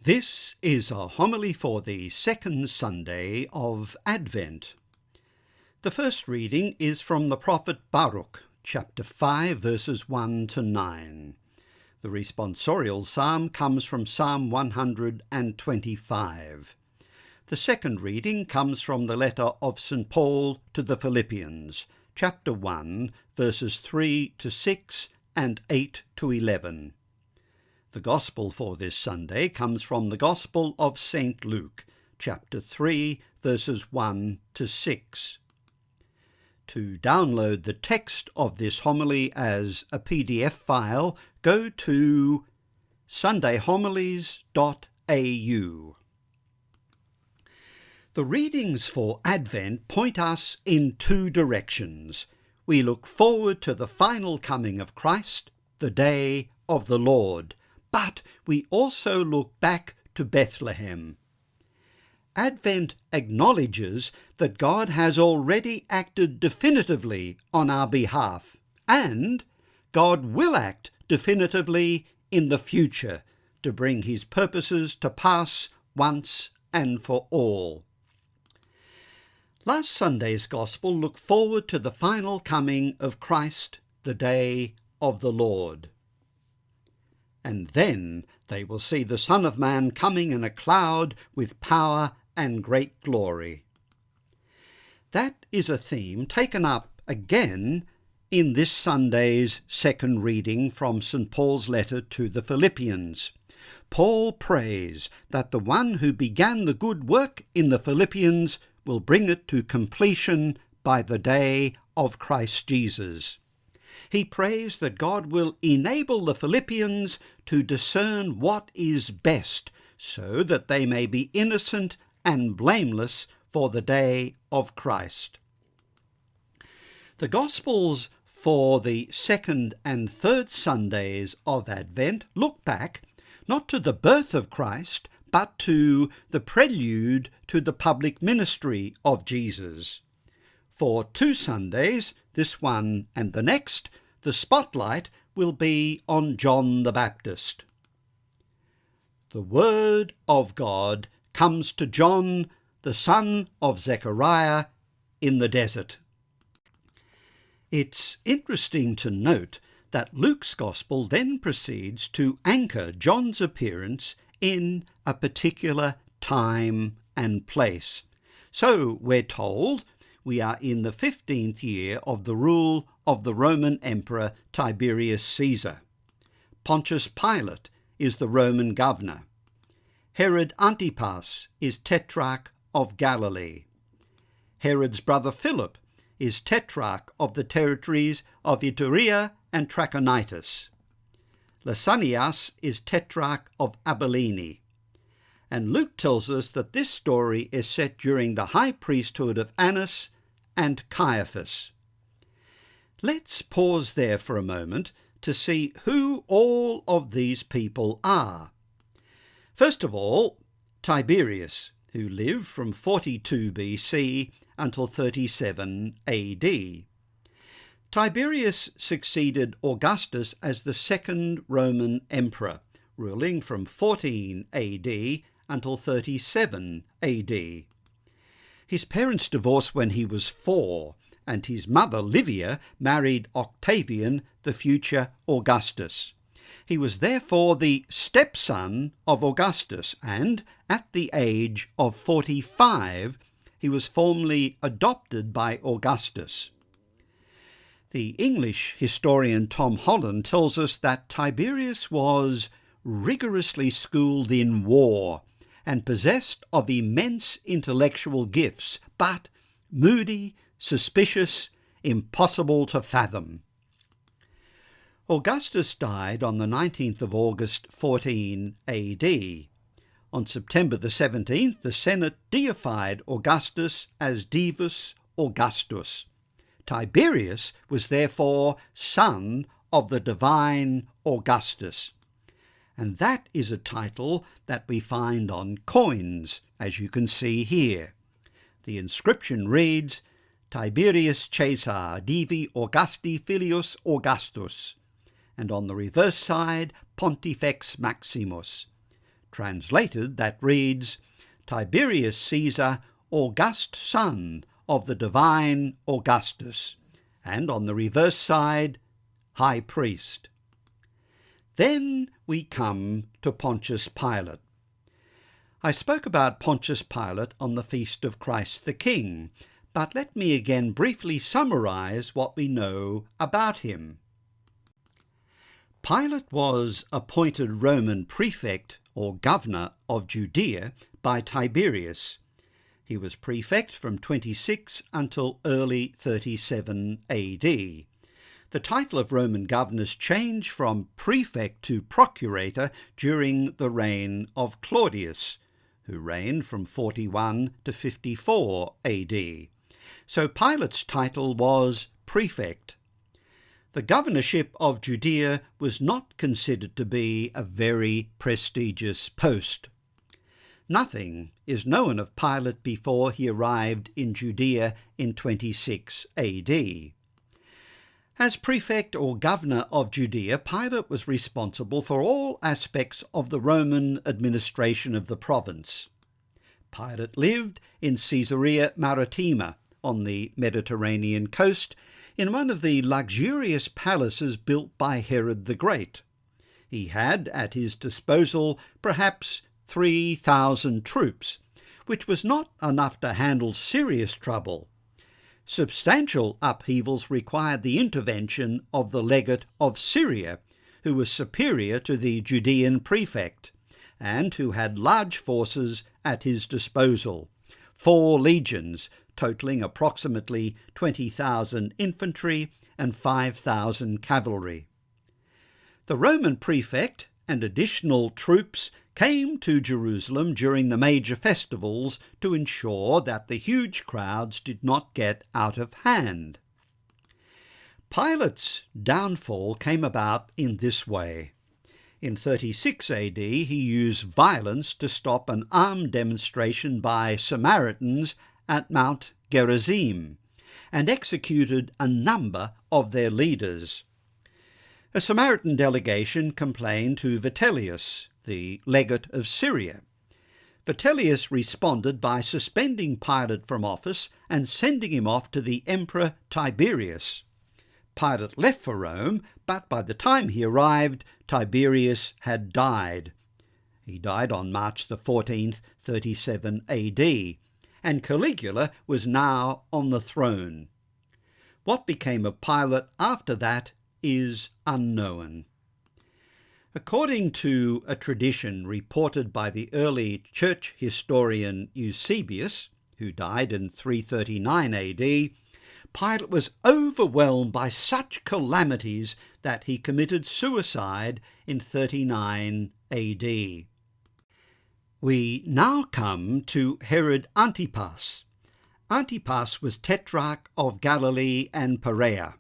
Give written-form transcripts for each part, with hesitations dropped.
This is a homily for the second Sunday of Advent. The first reading is from the prophet Baruch, chapter 5, verses 1 to 9. The responsorial psalm comes from Psalm 125. The second reading comes from the letter of St. Paul to the Philippians, chapter 1, verses 3 to 6 and 8 to 11. The Gospel for this Sunday comes from the Gospel of St. Luke, chapter 3, verses 1 to 6. To download the text of this homily as a PDF file, go to sundayhomilies.au. The readings for Advent point us in two directions. We look forward to the final coming of Christ, the day of the Lord, but we also look back to Bethlehem. Advent acknowledges that God has already acted definitively on our behalf, and God will act definitively in the future to bring his purposes to pass once and for all. Last Sunday's Gospel looked forward to the final coming of Christ, the day of the Lord. And then they will see the Son of Man coming in a cloud with power and great glory. That is a theme taken up again in this Sunday's second reading from St. Paul's letter to the Philippians. Paul prays that the one who began the good work in the Philippians will bring it to completion by the day of Christ Jesus. He prays that God will enable the Philippians to discern what is best, so that they may be innocent and blameless for the day of Christ. The Gospels for the second and third Sundays of Advent look back not to the birth of Christ, but to the prelude to the public ministry of Jesus. For 2 Sundays, this one and the next, the spotlight will be on John the Baptist. The word of God comes to John, the son of Zechariah, in the desert. It's interesting to note that Luke's Gospel then proceeds to anchor John's appearance in a particular time and place. So we're told we are in the 15th year of the rule of the Roman Emperor Tiberius Caesar. Pontius Pilate is the Roman governor. Herod Antipas is tetrarch of Galilee. Herod's brother Philip is tetrarch of the territories of Iturea and Trachonitis. Lysanias is tetrarch of Abilene. And Luke tells us that this story is set during the high priesthood of Annas and Caiaphas. Let's pause there for a moment to see who all of these people are. First of all, Tiberius, who lived from 42 BC until 37 AD. Tiberius succeeded Augustus as the second Roman emperor, ruling from 14 AD until 37 AD. His parents divorced when he was 4, and his mother Livia married Octavian, the future Augustus. He was therefore the stepson of Augustus, and at the age of 45, he was formally adopted by Augustus. The English historian Tom Holland tells us that Tiberius was rigorously schooled in war and possessed of immense intellectual gifts, but moody, suspicious, impossible to fathom. Augustus died on the 19th of August 14 AD. On September the 17th, the Senate deified Augustus as Divus Augustus. Tiberius was therefore son of the divine Augustus. And that is a title that we find on coins, as you can see here. The inscription reads, Tiberius Caesar Divi Augusti Filius Augustus, and on the reverse side, Pontifex Maximus, translated that reads, Tiberius Caesar, august son of the divine Augustus, and on the reverse side, high priest. Then we come to Pontius Pilate. I spoke about Pontius Pilate on the Feast of Christ the King, but let me again briefly summarize what we know about him. Pilate was appointed Roman prefect or governor of Judea by Tiberius. He was prefect from 26 until early 37 AD. The title of Roman governors changed from prefect to procurator during the reign of Claudius, who reigned from 41 to 54 AD. So Pilate's title was prefect. The governorship of Judea was not considered to be a very prestigious post. Nothing is known of Pilate before he arrived in Judea in 26 AD. As prefect or governor of Judea, Pilate was responsible for all aspects of the Roman administration of the province. Pilate lived in Caesarea Maritima on the Mediterranean coast in one of the luxurious palaces built by Herod the Great. He had at his disposal perhaps 3,000 troops, which was not enough to handle serious trouble. Substantial upheavals required the intervention of the legate of Syria, who was superior to the Judean prefect, and who had large forces at his disposal, 4 legions, totaling approximately 20,000 infantry and 5,000 cavalry. The Roman prefect and additional troops came to Jerusalem during the major festivals to ensure that the huge crowds did not get out of hand. Pilate's downfall came about in this way. In 36 AD, he used violence to stop an armed demonstration by Samaritans at Mount Gerizim and executed a number of their leaders. A Samaritan delegation complained to Vitellius, the legate of Syria. Vitellius responded by suspending Pilate from office and sending him off to the Emperor Tiberius. Pilate left for Rome, but by the time he arrived, Tiberius had died. He died on March the 14th, 37 AD, and Caligula was now on the throne. What became of Pilate after that is unknown. According to a tradition reported by the early church historian Eusebius, who died in 339 AD, Pilate was overwhelmed by such calamities that he committed suicide in 39 AD. We now come to Herod Antipas. Antipas was tetrarch of Galilee and Perea.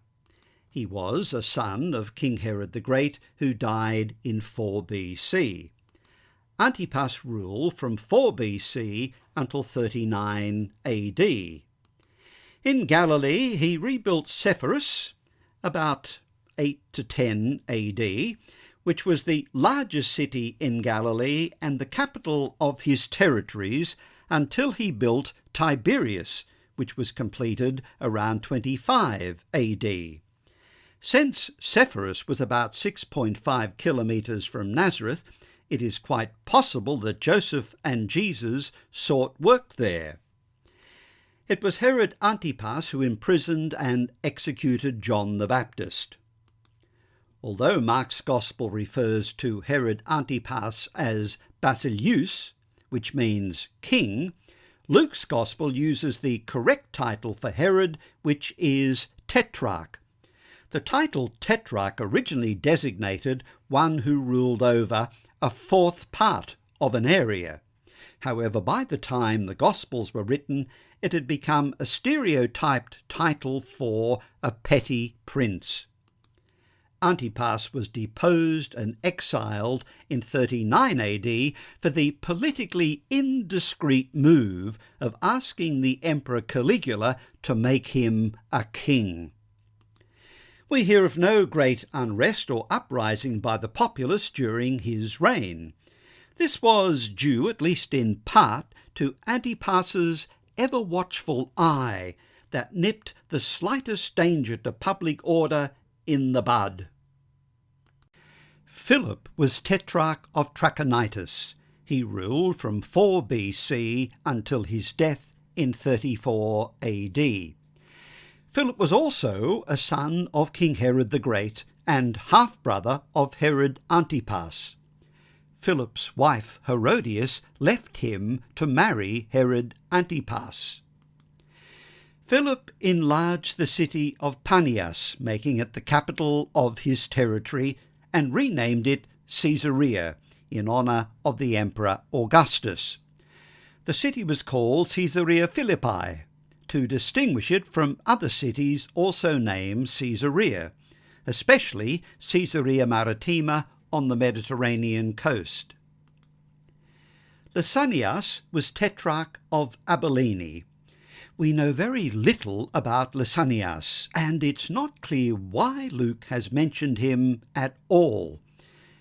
He was a son of King Herod the Great, who died in 4 BC. Antipas ruled from 4 BC until 39 AD. In Galilee, he rebuilt Sepphoris, about 8 to 10 AD, which was the largest city in Galilee and the capital of his territories, until he built Tiberias, which was completed around 25 AD. Since Sepphoris was about 6.5 kilometres from Nazareth, it is quite possible that Joseph and Jesus sought work there. It was Herod Antipas who imprisoned and executed John the Baptist. Although Mark's Gospel refers to Herod Antipas as Basileus, which means king, Luke's Gospel uses the correct title for Herod, which is Tetrarch. The title Tetrarch originally designated one who ruled over a fourth part of an area. However, by the time the Gospels were written, it had become a stereotyped title for a petty prince. Antipas was deposed and exiled in 39 AD for the politically indiscreet move of asking the Emperor Caligula to make him a king. We hear of no great unrest or uprising by the populace during his reign. This was due, at least in part, to Antipas's ever-watchful eye that nipped the slightest danger to public order in the bud. Philip was tetrarch of Trachonitis. He ruled from 4 BC until his death in 34 AD. Philip was also a son of King Herod the Great and half-brother of Herod Antipas. Philip's wife Herodias left him to marry Herod Antipas. Philip enlarged the city of Panias, making it the capital of his territory, and renamed it Caesarea in honour of the Emperor Augustus. The city was called Caesarea Philippi to distinguish it from other cities also named Caesarea, especially Caesarea Maritima on the Mediterranean coast. Lysanias was tetrarch of Abilene. We know very little about Lysanias, and it's not clear why Luke has mentioned him at all.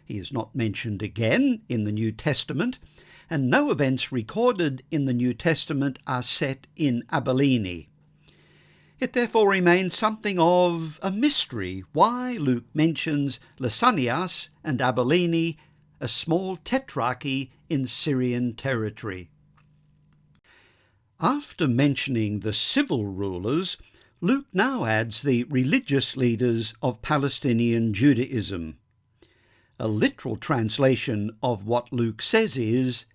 He is not mentioned again in the New Testament, and no events recorded in the New Testament are set in Abilene. It therefore remains something of a mystery why Luke mentions Lysanias and Abilene, a small tetrarchy in Syrian territory. After mentioning the civil rulers, Luke now adds the religious leaders of Palestinian Judaism. A literal translation of what Luke says is,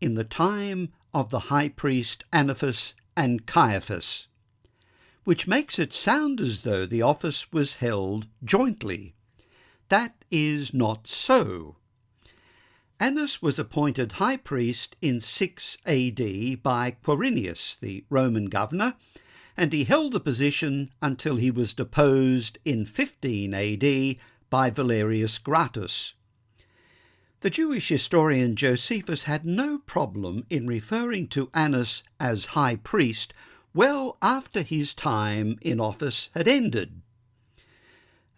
in the time of the high priest Annas and Caiaphas, which makes it sound as though the office was held jointly. That is not so. Annas was appointed high priest in 6 AD by Quirinius, the Roman governor, and he held the position until he was deposed in 15 AD by Valerius Gratus. The Jewish historian Josephus had no problem in referring to Annas as high priest well after his time in office had ended.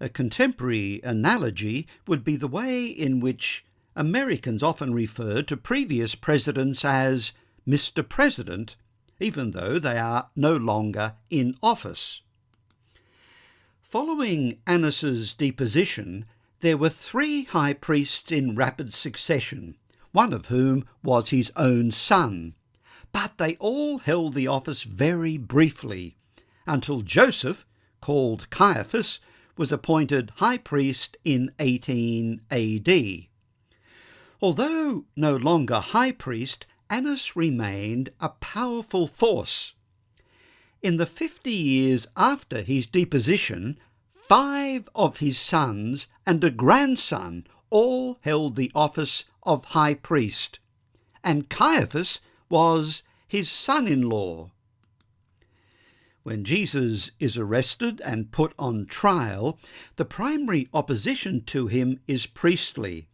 A contemporary analogy would be the way in which Americans often refer to previous presidents as Mr. President, even though they are no longer in office. Following Annas's deposition, there were 3 high priests in rapid succession, one of whom was his own son. But they all held the office very briefly, until Joseph, called Caiaphas, was appointed high priest in 18 AD. Although no longer high priest, Annas remained a powerful force. In the 50 years after his deposition, 5 of his sons and a grandson all held the office of high priest, and Caiaphas was his son-in-law. When Jesus is arrested and put on trial, the primary opposition to him is priestly,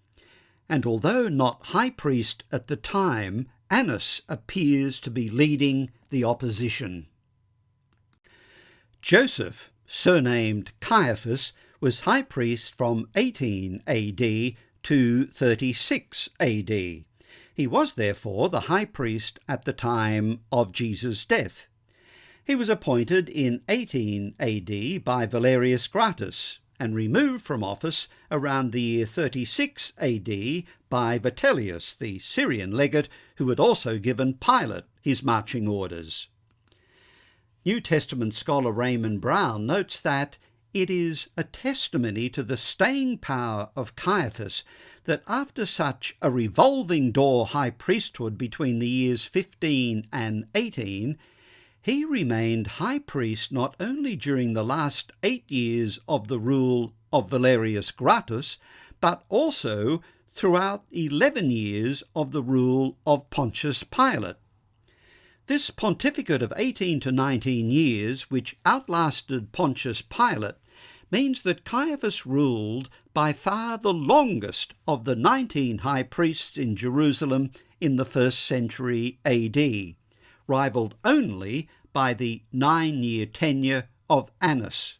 and although not high priest at the time, Annas appears to be leading the opposition. Joseph, surnamed Caiaphas, was high priest from 18 AD to 36 AD. He was therefore the high priest at the time of Jesus' death. He was appointed in 18 AD by Valerius Gratus and removed from office around the year 36 AD by Vitellius, the Syrian legate, who had also given Pilate his marching orders. New Testament scholar Raymond Brown notes that it is a testimony to the staying power of Caiaphas that after such a revolving door high priesthood between the years 15 and 18, he remained high priest not only during the last 8 years of the rule of Valerius Gratus, but also throughout 11 years of the rule of Pontius Pilate. This pontificate of 18 to 19 years, which outlasted Pontius Pilate, means that Caiaphas ruled by far the longest of the 19 high priests in Jerusalem in the 1st century AD, rivalled only by the 9-year tenure of Annas.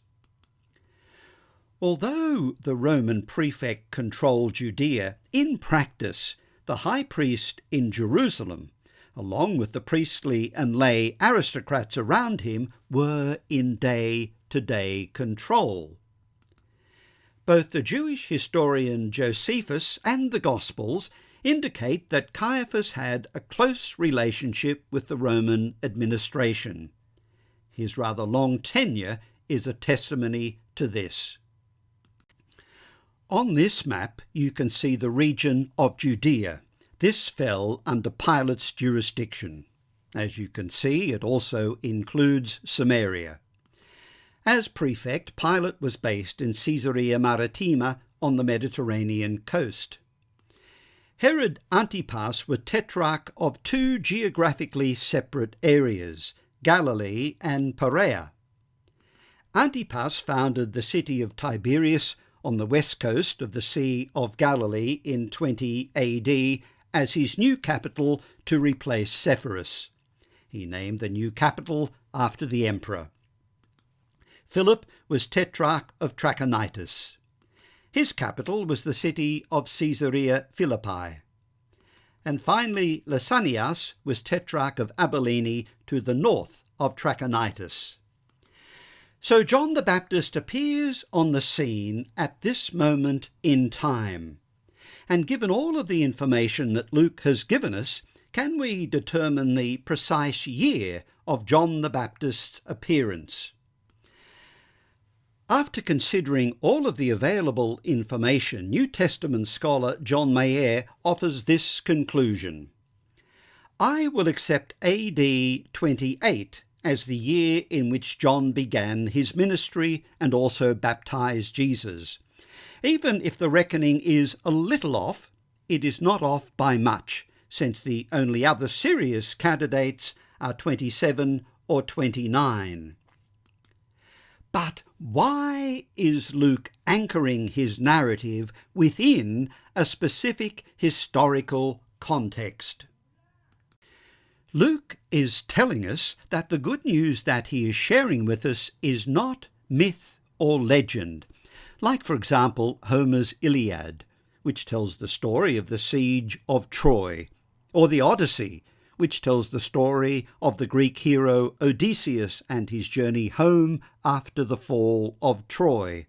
Although the Roman prefect controlled Judea, in practice, the high priest in Jerusalem, along with the priestly and lay aristocrats around him, were in day-to-day control. Both the Jewish historian Josephus and the Gospels indicate that Caiaphas had a close relationship with the Roman administration. His rather long tenure is a testimony to this. On this map you can see the region of Judea. This fell under Pilate's jurisdiction. As you can see, it also includes Samaria. As prefect, Pilate was based in Caesarea Maritima on the Mediterranean coast. Herod Antipas was tetrarch of two geographically separate areas, Galilee and Perea. Antipas founded the city of Tiberias on the west coast of the Sea of Galilee in 20 AD as his new capital to replace Sepphoris. He named the new capital after the emperor. Philip was tetrarch of Trachonitis. His capital was the city of Caesarea Philippi. And finally, Lysanias was tetrarch of Abilene to the north of Trachonitis. So John the Baptist appears on the scene at this moment in time. And given all of the information that Luke has given us, can we determine the precise year of John the Baptist's appearance? After considering all of the available information, New Testament scholar John Mayer offers this conclusion. I will accept AD 28 as the year in which John began his ministry and also baptized Jesus. Even if the reckoning is a little off, it is not off by much, since the only other serious candidates are 27 or 29. But why is Luke anchoring his narrative within a specific historical context? Luke is telling us that the good news that he is sharing with us is not myth or legend, like, for example, Homer's Illiad, which tells the story of the siege of Troy, or the Odyssey, which tells the story of the Greek hero Odysseus and his journey home after the fall of Troy.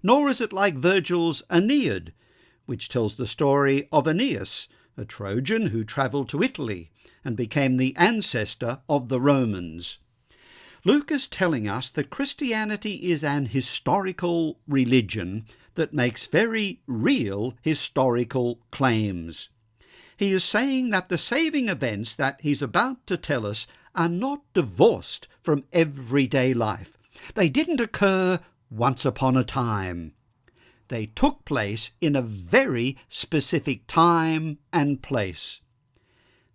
Nor is it like Vergil's Aeneid, which tells the story of Aeneas, a Trojan who travelled to Italy and became the ancestor of the Romans. Luke is telling us that Christianity is an historical religion that makes very real historical claims. He is saying that the saving events that he's about to tell us are not divorced from everyday life. They didn't occur once upon a time. They took place in a very specific time and place.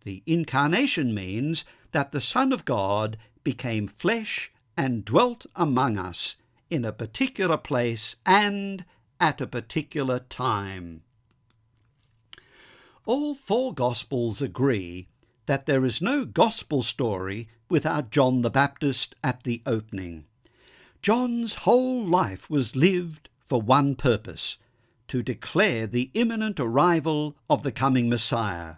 The incarnation means that the Son of God became flesh and dwelt among us in a particular place and at a particular time. All four Gospels agree that there is no Gospel story without John the Baptist at the opening. John's whole life was lived for one purpose, to declare the imminent arrival of the coming Messiah.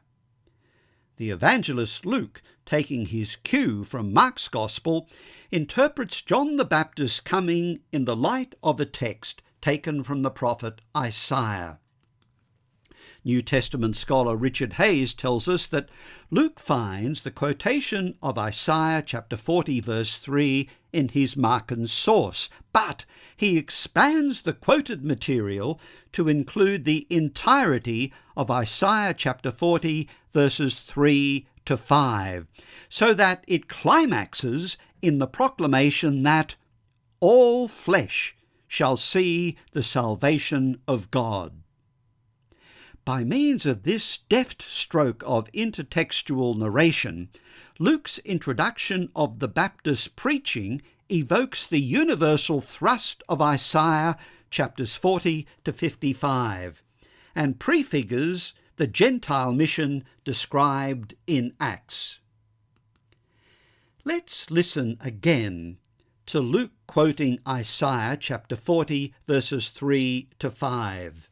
The evangelist Luke, taking his cue from Mark's Gospel, interprets John the Baptist's coming in the light of a text taken from the prophet Isaiah. New Testament scholar Richard Hayes tells us that Luke finds the quotation of Isaiah chapter 40 verse 3 in his Markan source, but he expands the quoted material to include the entirety of Isaiah chapter 40 verses 3 to 5, so that it climaxes in the proclamation that all flesh shall see the salvation of God. By means of this deft stroke of intertextual narration, Luke's introduction of the Baptist's preaching evokes the universal thrust of Isaiah chapters 40 to 55 and prefigures the Gentile mission described in Acts. Let's listen again to Luke quoting Isaiah chapter 40 verses 3 to 5.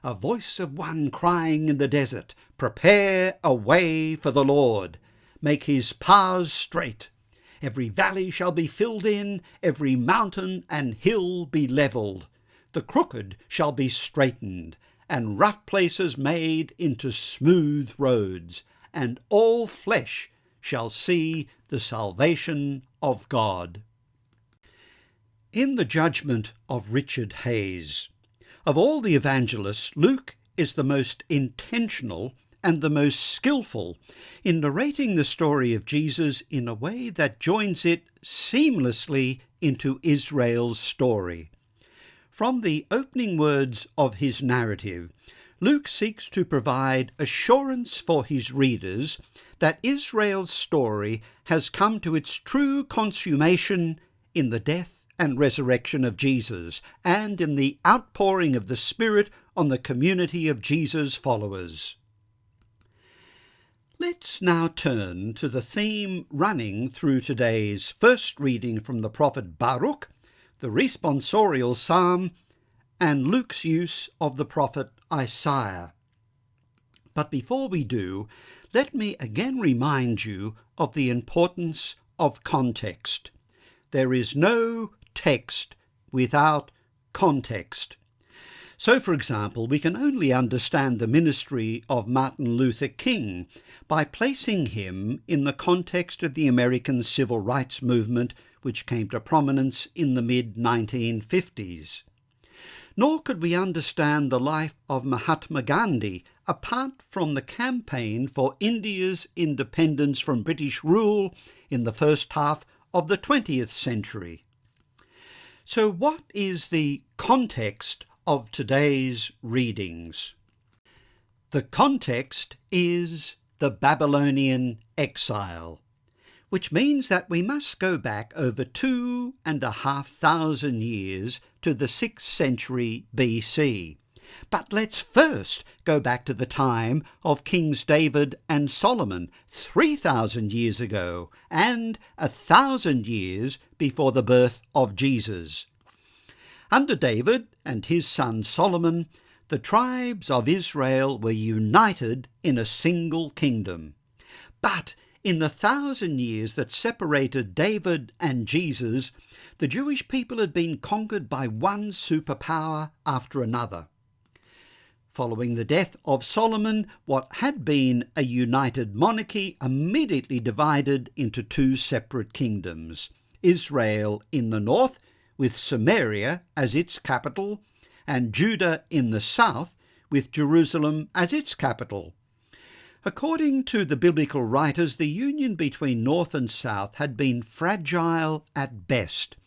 a voice of one crying in the desert, "Prepare a way for the Lord, make his paths straight. Every valley shall be filled in, every mountain and hill be levelled. The crooked shall be straightened, and rough places made into smooth roads, and all flesh shall see the salvation of God." In the judgment of Richard Hayes, of all the evangelists, Luke is the most intentional and the most skillful in narrating the story of Jesus in a way that joins it seamlessly into Israel's story. From the opening words of his narrative, Luke seeks to provide assurance for his readers that Israel's story has come to its true consummation in the death and resurrection of Jesus, and in the outpouring of the Spirit on the community of Jesus' followers. Let's now turn to the theme running through today's first reading from the prophet Baruch, the responsorial psalm, and Luke's use of the prophet Isaiah. But before we do, let me again remind you of the importance of context. There is no text without context. So, for example, we can only understand the ministry of Martin Luther King by placing him in the context of the American Civil Rights Movement, which came to prominence in the mid-1950s. Nor could we understand the life of Mahatma Gandhi apart from the campaign for India's independence from British rule in the first half of the 20th century. So what is the context of today's readings? The context is the Babylonian exile, which means that we must go back over 2,500 years to the 6th century BC. But let's first go back to the time of Kings David and Solomon, 3,000 years ago, and 1,000 years before the birth of Jesus. Under David and his son Solomon, the tribes of Israel were united in a single kingdom. But in the 1,000 years that separated David and Jesus, the Jewish people had been conquered by one superpower after another. Following the death of Solomon, what had been a united monarchy immediately divided into two separate kingdoms: Israel in the north, with Samaria as its capital, and Judah in the south, with Jerusalem as its capital. According to the biblical writers, the union between north and south had been fragile at best,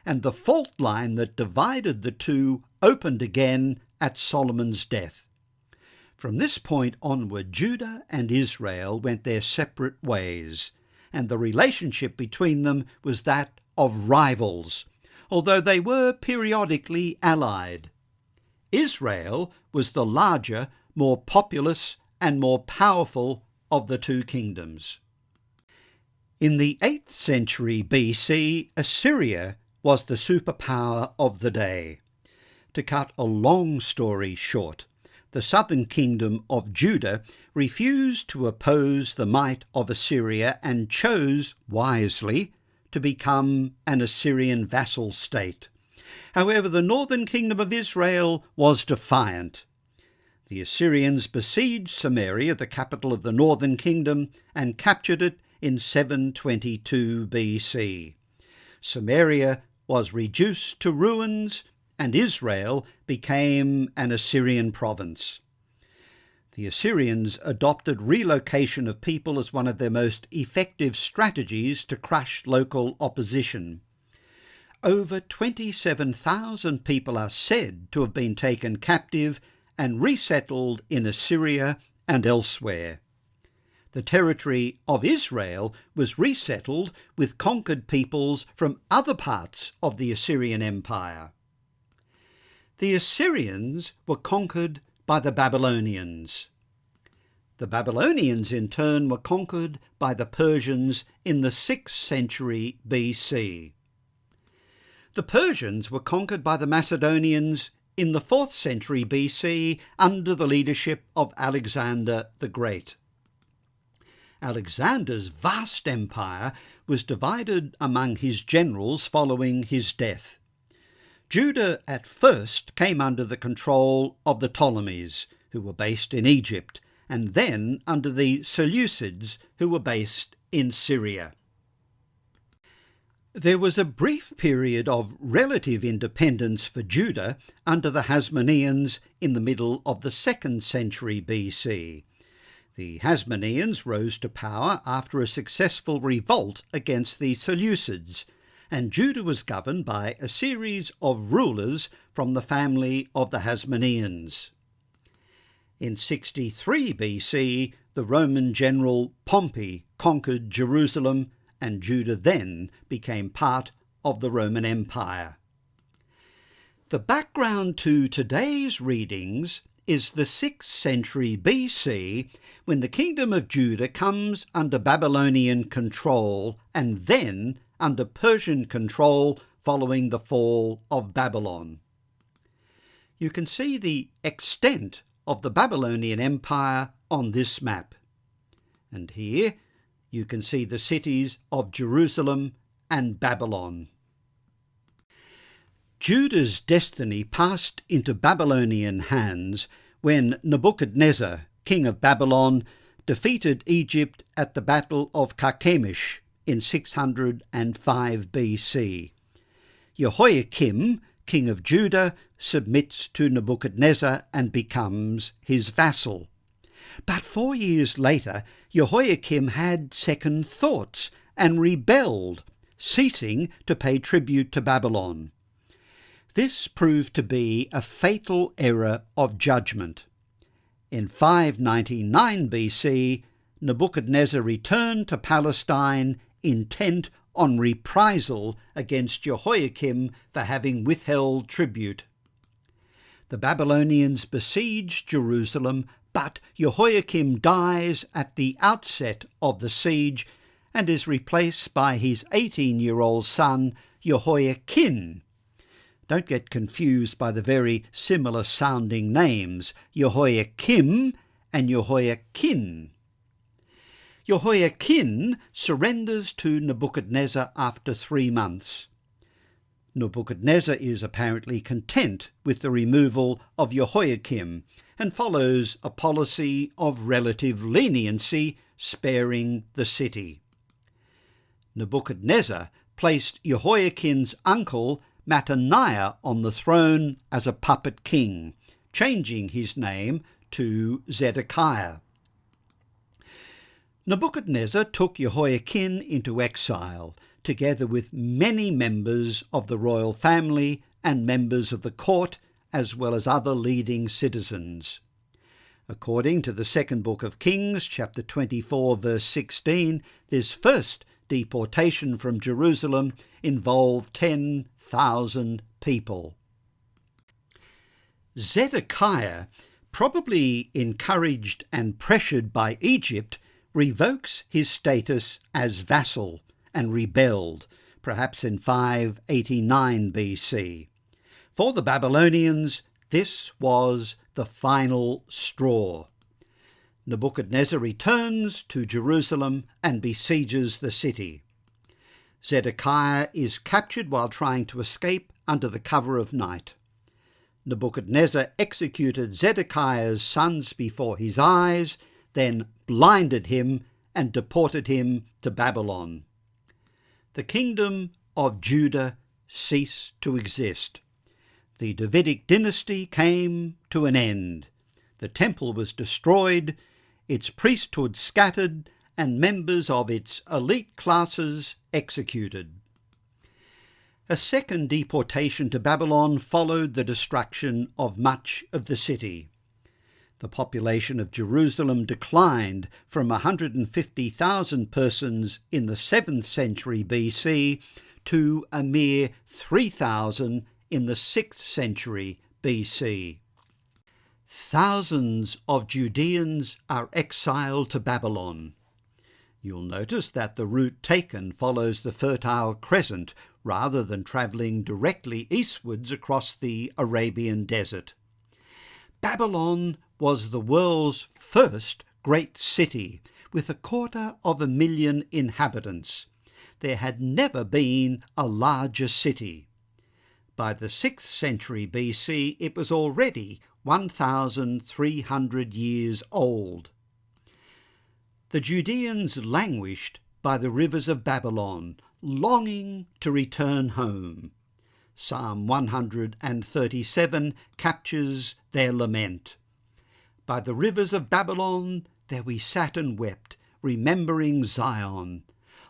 and the fault line that divided the two opened again at Solomon's death. From this point onward, Judah and Israel went their separate ways, and the relationship between them was that of rivals, although they were periodically allied. Israel was the larger, more populous, and more powerful of the two kingdoms. In the 8th century BC, Assyria was the superpower of the day. To cut a long story short, the southern kingdom of Judah refused to oppose the might of Assyria and chose, wisely, to become an Assyrian vassal state. However, the northern kingdom of Israel was defiant. The Assyrians besieged Samaria, the capital of the northern kingdom, and captured it in 722 BC. Samaria was reduced to ruins, and Israel became an Assyrian province. The Assyrians adopted relocation of people as one of their most effective strategies to crush local opposition. Over 27,000 people are said to have been taken captive and resettled in Assyria and elsewhere. The territory of Israel was resettled with conquered peoples from other parts of the Assyrian Empire. The Assyrians were conquered by the Babylonians. The Babylonians, in turn, were conquered by the Persians in the 6th century BC. The Persians were conquered by the Macedonians in the 4th century BC under the leadership of Alexander the Great. Alexander's vast empire was divided among his generals following his death. Judah at first came under the control of the Ptolemies, who were based in Egypt, and then under the Seleucids, who were based in Syria. There was a brief period of relative independence for Judah under the Hasmoneans in the middle of the 2nd century BC. The Hasmoneans rose to power after a successful revolt against the Seleucids, and Judah was governed by a series of rulers from the family of the Hasmoneans. In 63 BC, the Roman general Pompey conquered Jerusalem, and Judah then became part of the Roman Empire. The background to today's readings is the 6th century BC, when the kingdom of Judah comes under Babylonian control and then under Persian control following the fall of Babylon. You can see the extent of the Babylonian Empire on this map. And here you can see the cities of Jerusalem and Babylon. Judah's destiny passed into Babylonian hands when Nebuchadnezzar, king of Babylon, defeated Egypt at the Battle of Carchemish in 605 BC. Jehoiakim, king of Judah, submits to Nebuchadnezzar and becomes his vassal. But 4 years later, Jehoiakim had second thoughts and rebelled, ceasing to pay tribute to Babylon. This proved to be a fatal error of judgment. In 599 BC, Nebuchadnezzar returned to Palestine intent on reprisal against Jehoiakim for having withheld tribute. The Babylonians besieged Jerusalem, but Jehoiakim dies at the outset of the siege and is replaced by his 18-year-old son, Jehoiakim. Don't get confused by the very similar sounding names, Jehoiakim and Jehoiakim. Jehoiakim surrenders to Nebuchadnezzar after 3 months. Nebuchadnezzar is apparently content with the removal of Jehoiakim and follows a policy of relative leniency, sparing the city. Nebuchadnezzar placed Jehoiakim's uncle Mattaniah on the throne as a puppet king, changing his name to Zedekiah. Nebuchadnezzar took Jehoiakim into exile, together with many members of the royal family and members of the court, as well as other leading citizens. According to the 2nd book of Kings, chapter 24, verse 16, this first deportation from Jerusalem involved 10,000 people. Zedekiah, probably encouraged and pressured by Egypt, revokes his status as vassal and rebelled, perhaps in 589 BC. For the Babylonians, this was the final straw. Nebuchadnezzar returns to Jerusalem and besieges the city. Zedekiah is captured while trying to escape under the cover of night. Nebuchadnezzar executed Zedekiah's sons before his eyes, then blinded him and deported him to Babylon. The kingdom of Judah ceased to exist. The Davidic dynasty came to an end. The temple was destroyed, its priesthood scattered, and members of its elite classes executed. A second deportation to Babylon followed the destruction of much of the city. The population of Jerusalem declined from 150,000 persons in the 7th century BC to a mere 3,000 in the 6th century BC. Thousands of Judeans are exiled to Babylon. You'll notice that the route taken follows the Fertile Crescent, rather than travelling directly eastwards across the Arabian desert. Babylon was the world's first great city, with 250,000 inhabitants. There had never been a larger city. By the 6th century BC, it was already 1,300 years old. The Judeans languished by the rivers of Babylon, longing to return home. Psalm 137 captures their lament. By the rivers of Babylon there we sat and wept, remembering Zion.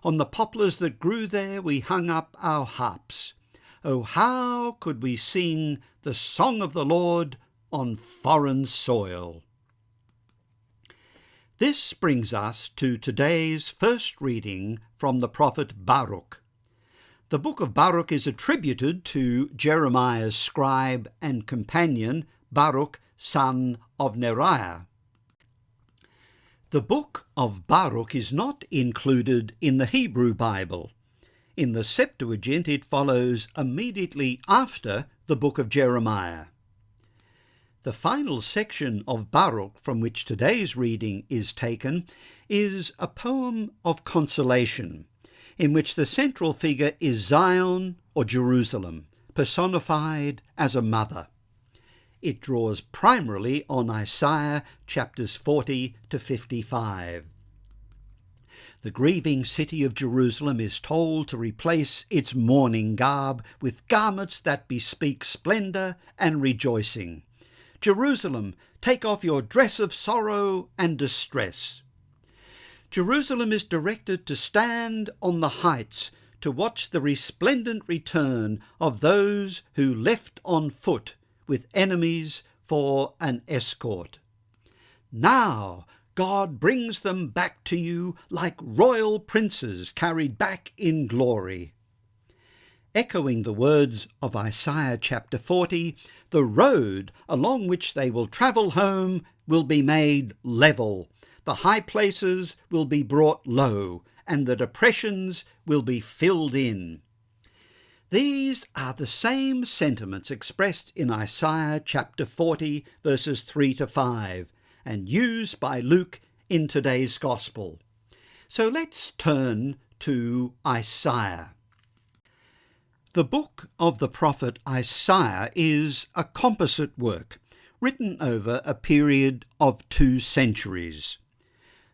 On the poplars that grew there we hung up our harps. Oh, how could we sing the song of the Lord on foreign soil? This brings us to today's first reading from the prophet Baruch. The book of Baruch is attributed to Jeremiah's scribe and companion, Baruch, son of Neriah. The book of Baruch is not included in the Hebrew Bible. In the Septuagint, it follows immediately after the book of Jeremiah. The final section of Baruch from which today's reading is taken is a poem of consolation, in which the central figure is Zion or Jerusalem, personified as a mother. It draws primarily on Isaiah chapters 40 to 55. The grieving city of Jerusalem is told to replace its mourning garb with garments that bespeak splendour and rejoicing. Jerusalem, take off your dress of sorrow and distress. Jerusalem is directed to stand on the heights to watch the resplendent return of those who left on foot with enemies for an escort. Now God brings them back to you like royal princes carried back in glory. Echoing the words of Isaiah chapter 40, the road along which they will travel home will be made level, the high places will be brought low, and the depressions will be filled in. These are the same sentiments expressed in Isaiah chapter 40, verses 3 to 5, and used by Luke in today's Gospel. So let's turn to Isaiah. The book of the prophet Isaiah is a composite work, written over a period of 2 centuries.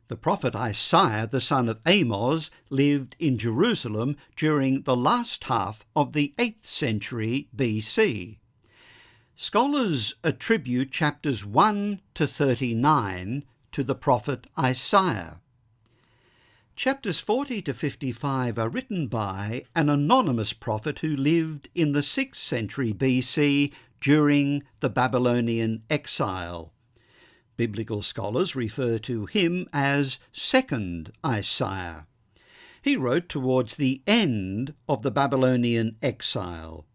The prophet Isaiah, the son of Aeneas, lived in Jerusalem during the last half of the 8th century BC. Scholars attribute chapters 1 to 39 to the prophet Isaiah. Chapters 40 to 55 are written by an anonymous prophet who lived in the 6th century BC during the Babylonian exile. Biblical scholars refer to him as Second Isaiah. He wrote towards the end of the Babylonian exile.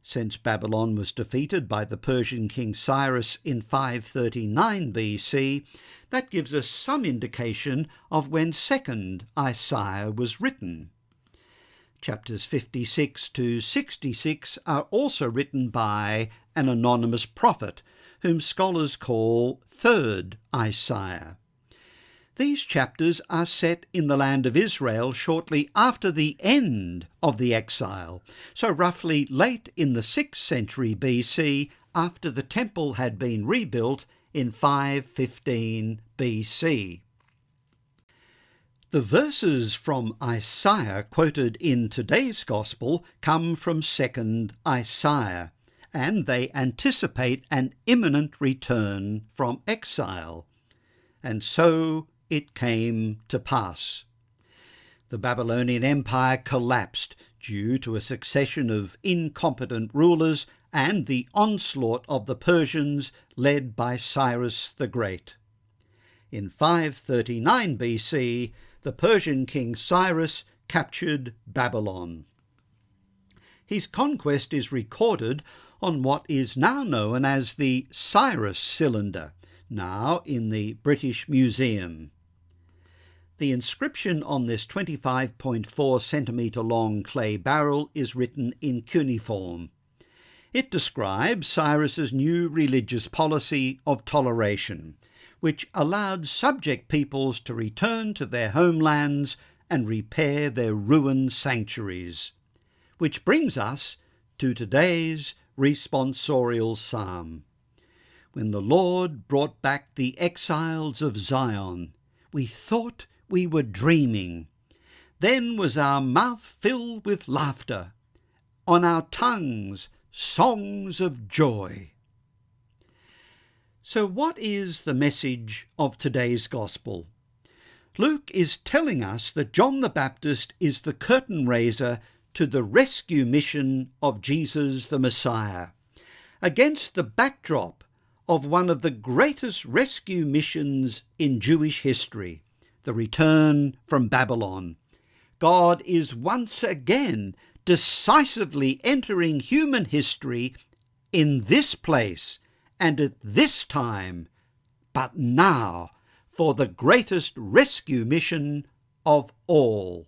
Since Babylon was defeated by the Persian king Cyrus in 539 BC, that gives us some indication of when Second Isaiah was written. Chapters 56 to 66 are also written by an anonymous prophet, whom scholars call Third Isaiah. These chapters are set in the land of Israel shortly after the end of the exile, so roughly late in the 6th century BC, after the temple had been rebuilt in 515 BC. The verses from Isaiah quoted in today's Gospel come from 2nd Isaiah, and they anticipate an imminent return from exile. And so it came to pass. The Babylonian Empire collapsed due to a succession of incompetent rulers and the onslaught of the Persians led by Cyrus the Great. In 539 BC, the Persian king Cyrus captured Babylon. His conquest is recorded on what is now known as the Cyrus Cylinder, now in the British Museum. The inscription on this 25.4 centimetre long clay barrel is written in cuneiform. It describes Cyrus's new religious policy of toleration, which allowed subject peoples to return to their homelands and repair their ruined sanctuaries. Which brings us to today's responsorial psalm. When the Lord brought back the exiles of Zion, we thought we were dreaming. Then was our mouth filled with laughter, on our tongues songs of joy. So what is the message of today's gospel? Luke is telling us that John the Baptist is the curtain raiser to the rescue mission of Jesus the Messiah, against the backdrop of one of the greatest rescue missions in Jewish history, the return from Babylon. God is once again decisively entering human history in this place and at this time, but now for the greatest rescue mission of all.